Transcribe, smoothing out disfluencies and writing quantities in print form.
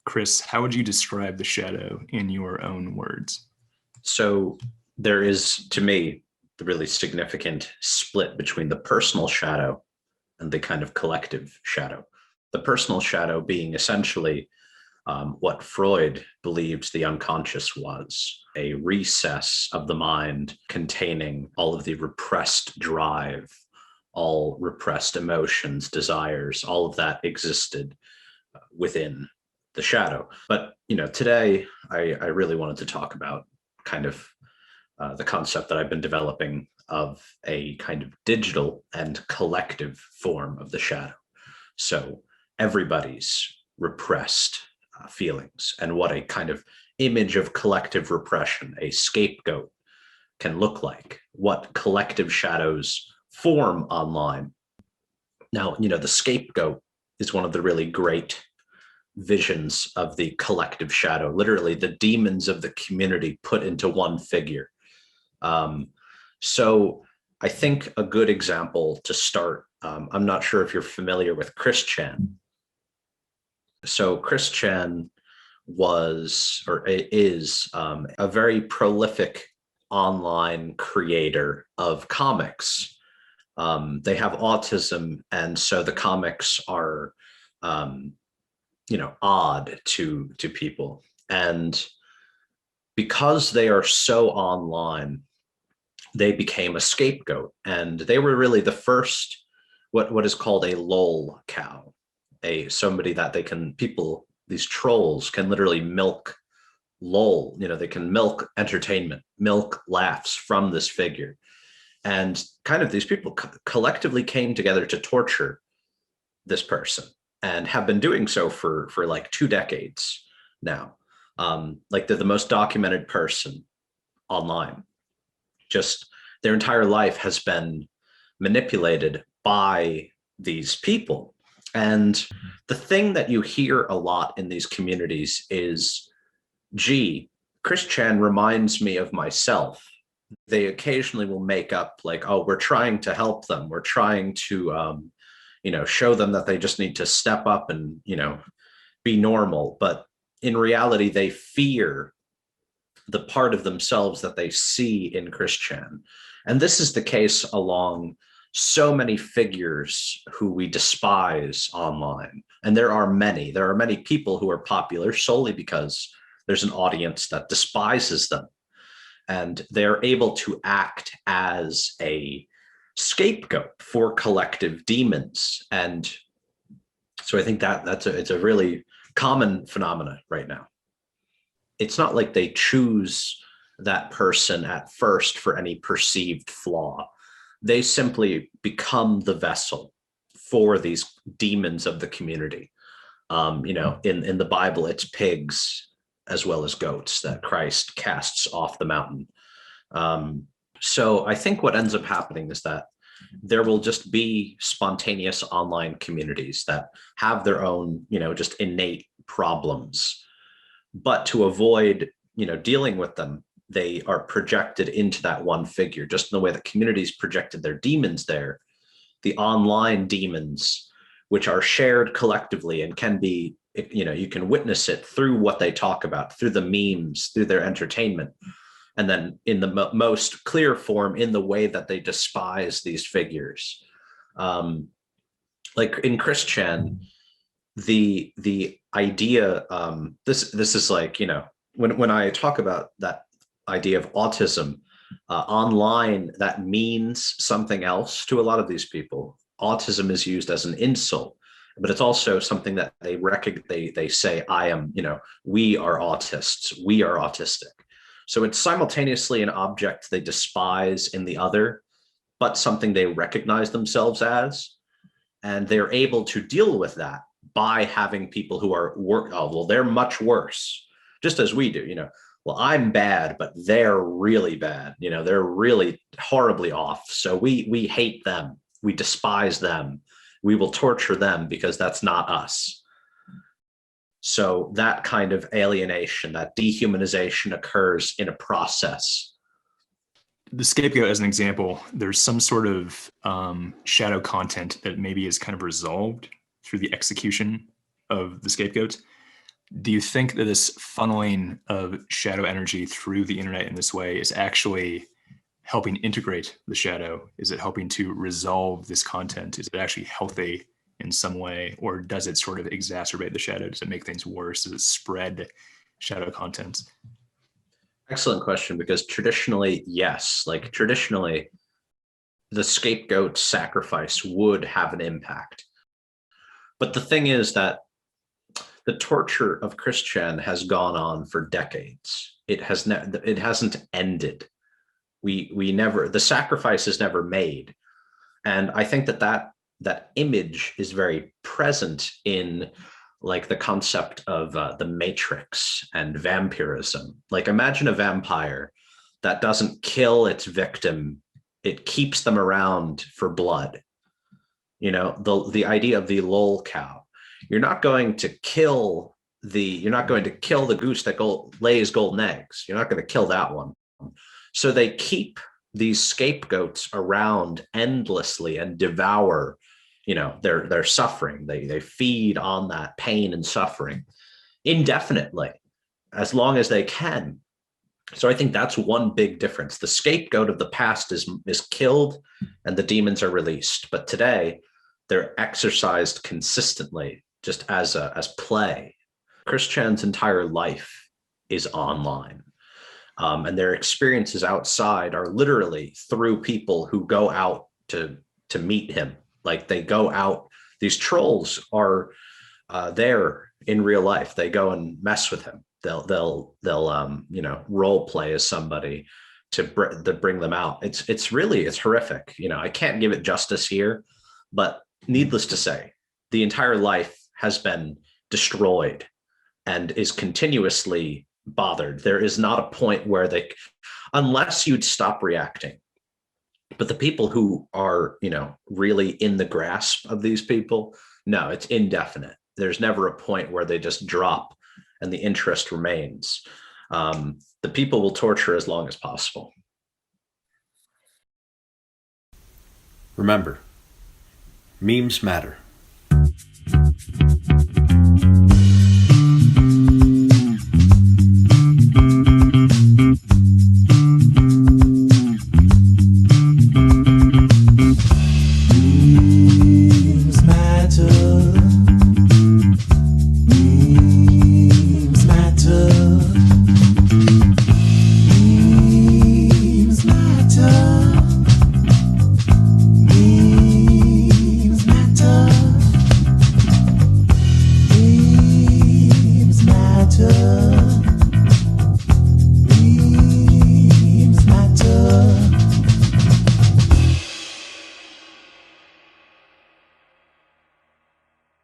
Chris, how would you describe the shadow in your own words? So there is, to me, the really significant split between the personal shadow and the kind of collective shadow. The personal shadow being essentially what Freud believed the unconscious was, a recess of the mind containing all of the repressed drive, all repressed emotions, desires, all of that existed within the shadow. But today I really wanted to talk about kind of the concept that I've been developing of a kind of digital and collective form of the shadow. So everybody's repressed feelings and what a kind of image of collective repression, a scapegoat, can look like, what collective shadows form online. Now, the scapegoat is one of the really great visions of the collective shadow, literally the demons of the community put into one figure. So I think a good example to start, I'm not sure if you're familiar with Chris Chan. So Chris Chan was, or is, a very prolific online creator of comics. They have autism, and so the comics are, odd to people. And because they are so online, they became a scapegoat, and they were really the first, what is called a lolcow, somebody that these trolls can literally milk lol, they can milk entertainment, milk laughs from this figure. And kind of these people collectively came together to torture this person and have been doing so for like 2 decades now. Like they're the most documented person online. Just their entire life has been manipulated by these people. And the thing that you hear a lot in these communities is, gee, Chris Chan reminds me of myself. They occasionally will make up like, oh, we're trying to help them. We're trying to, show them that they just need to step up and, be normal. But in reality, they fear the part of themselves that they see in Chris Chan. And this is the case along so many figures who we despise online. And there are many people who are popular solely because there's an audience that despises them. And they're able to act as a scapegoat for collective demons. And so I think it's a really common phenomenon right now. It's not like they choose that person at first for any perceived flaw. They simply become the vessel for these demons of the community. In the Bible, it's pigs as well as goats that Christ casts off the mountain. So I think what ends up happening is that there will just be spontaneous online communities that have their own, just innate problems. But to avoid, dealing with them, they are projected into that one figure, just in the way that communities projected their demons there. The online demons, which are shared collectively and can be, you can witness it through what they talk about, through the memes, through their entertainment. And then in the most clear form, in the way that they despise these figures. Like in Chris Chan, the idea, this is like, when I talk about that idea of autism online, that means something else to a lot of these people. Autism is used as an insult, but it's also something that they say, we are autists, we are autistic. So it's simultaneously an object they despise in the other, but something they recognize themselves as. And they're able to deal with that by having people who are they're much worse, just as we do, well, I'm bad, but they're really bad. They're really horribly off. So we hate them. We despise them. We will torture them because that's not us. So that kind of alienation, that dehumanization occurs in a process. The scapegoat, as an example, there's some sort of shadow content that maybe is kind of resolved through the execution of the scapegoat. Do you think that this funneling of shadow energy through the internet in this way is actually helping integrate the shadow? Is it helping to resolve this content? Is it actually healthy in some way, or does it sort of exacerbate the shadow? Does it make things worse? Does it spread shadow content? Excellent question, because traditionally, yes, like traditionally, the scapegoat sacrifice would have an impact. But the thing is that the torture of Christian has gone on for decades. It hasn't ended. We never, the sacrifice is never made. And I think that image is very present in like the concept of the Matrix and vampirism. Like imagine a vampire that doesn't kill its victim, it keeps them around for blood. You know, the idea of the Lolcow. You're not going to kill the goose that lays golden eggs. You're not going to kill that one. So they keep these scapegoats around endlessly and devour, you know, their suffering. They feed on that pain and suffering indefinitely, as long as they can. So I think that's one big difference. The scapegoat of the past is killed and the demons are released. But today they're exercised consistently, just as play. Christian's entire life is online. And their experiences outside are literally through people who go out to meet him. Like they go out, these trolls are there in real life. They go and mess with him. They'll you know, role play as somebody to bring them out. It's horrific. You know, I can't give it justice here, but needless to say, the entire life has been destroyed and is continuously bothered. There is not a point where unless you'd stop reacting. But the people who are, you know, really in the grasp of these people, no, it's indefinite. There's never a point where they just drop and the interest remains. The people will torture as long as possible. Remember, memes matter.